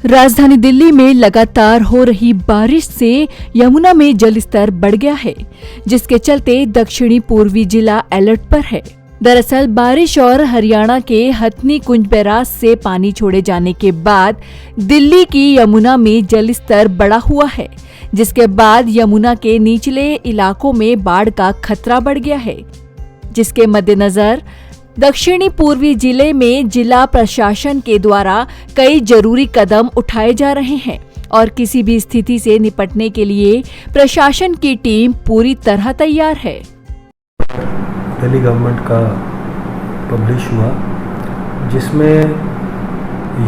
राजधानी दिल्ली में लगातार हो रही बारिश से यमुना में जल स्तर बढ़ गया है, जिसके चलते दक्षिणी पूर्वी जिला अलर्ट पर है। दरअसल बारिश और हरियाणा के हथनी कुंज बैराज से पानी छोड़े जाने के बाद दिल्ली की यमुना में जल स्तर बढ़ा हुआ है, जिसके बाद यमुना के निचले इलाकों में बाढ़ का खतरा बढ़ गया है, जिसके मद्देनजर दक्षिणी पूर्वी जिले में जिला प्रशासन के द्वारा कई जरूरी कदम उठाए जा रहे हैं और किसी भी स्थिति से निपटने के लिए प्रशासन की टीम पूरी तरह तैयार है। दिल्ली गवर्नमेंट का पब्लिश हुआ, जिसमें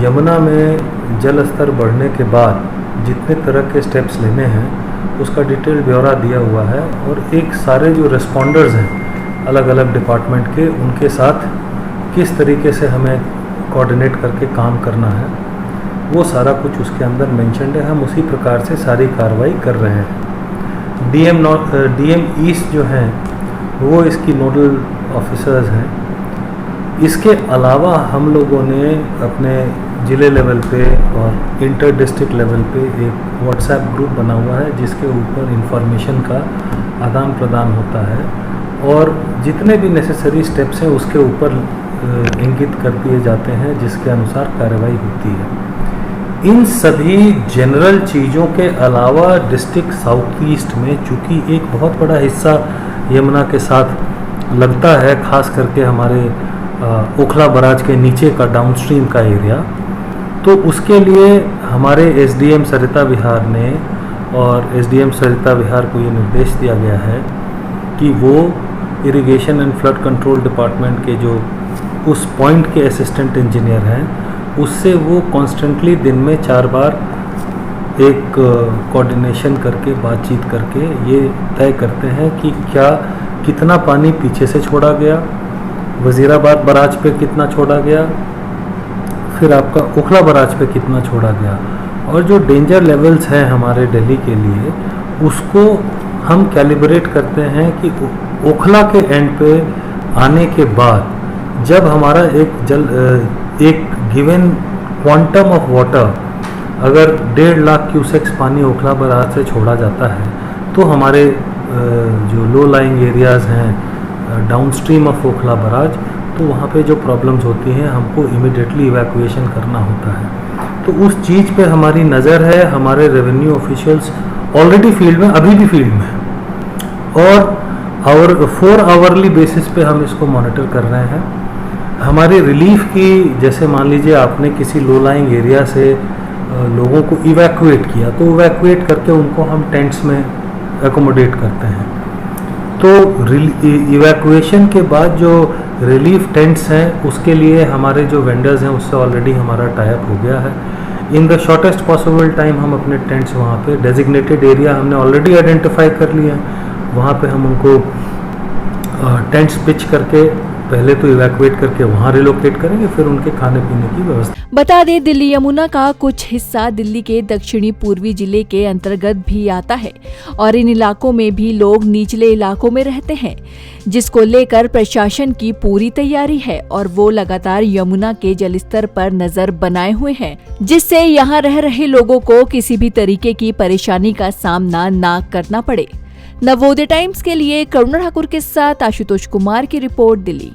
यमुना में जल स्तर बढ़ने के बाद जितने तरह के स्टेप्स लेने हैं उसका डिटेल ब्यौरा दिया हुआ है और एक सारे जो रिस्पॉन्डर्स हैं अलग अलग डिपार्टमेंट के, उनके साथ किस तरीके से हमें कोऑर्डिनेट करके काम करना है वो सारा कुछ उसके अंदर मेंशन्ड है। हम उसी प्रकार से सारी कार्रवाई कर रहे हैं। डीएम ईस्ट जो हैं वो इसकी नोडल ऑफिसर्स हैं। इसके अलावा हम लोगों ने अपने ज़िले लेवल पे और इंटर डिस्ट्रिक्ट लेवल पे एक व्हाट्सएप ग्रुप बना हुआ है, जिसके ऊपर इंफॉर्मेशन का आदान प्रदान होता है और जितने भी नेसेसरी स्टेप्स हैं उसके ऊपर इंगित कर दिए जाते हैं, जिसके अनुसार कार्रवाई होती है। इन सभी जनरल चीज़ों के अलावा डिस्ट्रिक्ट साउथ ईस्ट में चूँकि एक बहुत बड़ा हिस्सा यमुना के साथ लगता है, खास करके हमारे ओखला बराज के नीचे का डाउनस्ट्रीम का एरिया, तो उसके लिए हमारे एसडीएम सरिता विहार ने और एसडीएम सरिता विहार को ये निर्देश दिया गया है कि वो irrigation and flood control department के जो उस पॉइंट के असिस्टेंट इंजीनियर हैं उससे वो कॉन्स्टेंटली दिन में 4 बार एक कोऑर्डिनेशन करके बातचीत करके ये तय करते हैं कि कितना पानी पीछे से छोड़ा गया, वजीराबाद बराज पे कितना छोड़ा गया, फिर आपका ओखला बराज पे कितना छोड़ा गया और जो डेंजर लेवल्स हैं हमारे दिल्ली के लिए उसको हम कैलिब्रेट करते हैं कि ओखला के एंड पे आने के बाद जब हमारा एक गिवन क्वांटम ऑफ वाटर अगर 1.5 लाख क्यूसेक्स पानी ओखला बराज से छोड़ा जाता है तो हमारे जो लो लाइंग एरियाज़ हैं डाउनस्ट्रीम ऑफ ओखला बराज, तो वहाँ पे जो प्रॉब्लम्स होती हैं हमको इमीडिएटली इवैक्यूएशन करना होता है। तो उस चीज़ पे हमारी नज़र है। हमारे रेवेन्यू ऑफिशियल्स ऑलरेडी फील्ड में, अभी भी फील्ड में और 4 आवरली बेसिस पे हम इसको मॉनिटर कर रहे हैं। हमारी रिलीफ की, जैसे मान लीजिए आपने किसी लो लाइंग एरिया से लोगों को इवैक्यूएट किया तो इवैक्यूएट करके उनको हम टेंट्स में एकोमोडेट करते हैं। तो इवैक्यूएशन के बाद जो रिलीफ टेंट्स हैं उसके लिए हमारे जो वेंडर्स हैं उससे ऑलरेडी हमारा टाई अप हो गया है। In the shortest possible time हम अपने टेंट्स वहाँ पे डेजिग्नेटेड एरिया हमने ऑलरेडी आइडेंटिफाई कर लिया है, वहाँ पे हम उनको टेंट्स पिच करके पहले तो इवैक्यूएट करके वहाँ रिलोकेट करेंगे, फिर उनके खाने पीने की व्यवस्था। बता दें, दिल्ली यमुना का कुछ हिस्सा दिल्ली के दक्षिणी पूर्वी जिले के अंतर्गत भी आता है और इन इलाकों में भी लोग निचले इलाकों में रहते हैं, जिसको लेकर प्रशासन की पूरी तैयारी है और वो लगातार यमुना के जलस्तर पर नजर बनाए हुए हैं, जिससे यहाँ रह रहे लोगों को किसी भी तरीके की परेशानी का सामना न करना पड़े। नवोदय टाइम्स के लिए करुणा ठाकुर के साथ आशुतोष कुमार की रिपोर्ट, दिल्ली।